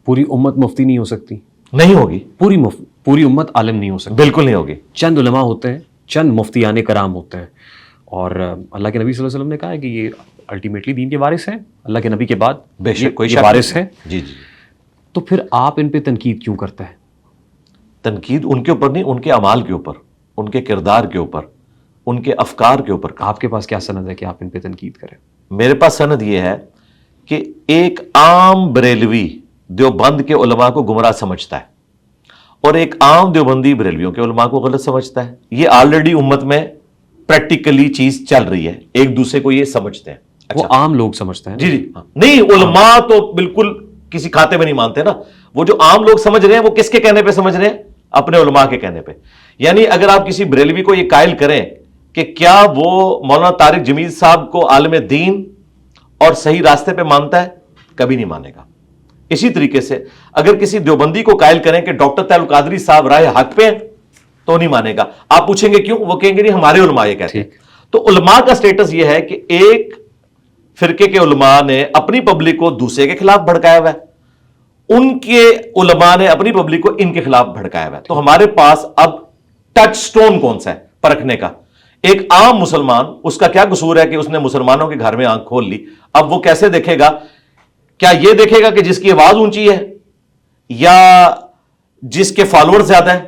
پوری امت مفتی نہیں ہو سکتی، نہیں ہوگی، پوری امت عالم نہیں ہو سکتی، بالکل نہیں ہوگی. چند علماء ہوتے ہیں، چند مفتیان کرام ہوتے ہیں. اور اللہ کے نبی صلی اللہ علیہ وسلم نے کہا ہے کہ یہ الٹیمیٹلی دین کے وارث ہیں، اللہ کے نبی کے بعد بے شک کوئی یہ شک وارث نہیں. ہیں. جی جی. تو پھر آپ ان پہ تنقید کیوں کرتے ہیں؟ تنقید ان کے اوپر نہیں، ان کے اعمال کے اوپر، ان کے کردار کے اوپر، ان کے افکار کے اوپر. آپ کے پاس کیا سند ہے کہ آپ ان پہ تنقید کریں؟ میرے پاس سند یہ ہے کہ ایک عام بریلوی دیوبند کے علماء کو گمراہ سمجھتا ہے اور ایک عام دیوبندی بریلویوں کے علماء کو غلط سمجھتا ہے. یہ آلریڈی امت میں پریکٹیکلی چیز چل رہی ہے، ایک دوسرے کو یہ سمجھتے ہیں. وہ عام لوگ سمجھتے ہیں. جی جی. نہیں، علماء تو بالکل کسی کھاتے میں نہیں مانتے نا. وہ جو عام لوگ سمجھ رہے ہیں وہ کس کے کہنے پہ سمجھ رہے ہیں؟ اپنے علماء کے کہنے پہ. یعنی اگر آپ کسی بریلوی کو یہ قائل کریں کہ کیا وہ مولانا طارق جمیل صاحب کو عالم دین اور صحیح راستے پہ مانتا ہے، کبھی نہیں مانے گا. اسی طریقے سے اگر کسی دیوبندی کو قائل کریں کہ ڈاکٹر طاہر القادری صاحب راہ حق پہ ہیں، تو نہیں مانے گا. آپ پوچھیں گے کیوں؟ وہ کہیں گے نہیں ہمارے علماء یہ کہتے ہیں. تو علماء کا سٹیٹس یہ ہے کہ ایک فرقے کے علماء نے اپنی پبلک کو دوسرے کے خلاف بھڑکایا ہوا ہے، ان کے علماء نے اپنی پبلک کو ان کے خلاف بھڑکایا ہوا ہے. تو ہمارے پاس اب ٹچ سٹون کون سا ہے پرکھنے کا؟ ایک عام مسلمان، اس کا کیا قصور ہے کہ اس نے مسلمانوں کے گھر میں آنکھ کھول لی؟ اب وہ کیسے دیکھے گا؟ کیا یہ دیکھے گا کہ جس کی آواز اونچی ہے یا جس کے فالوور زیادہ ہیں؟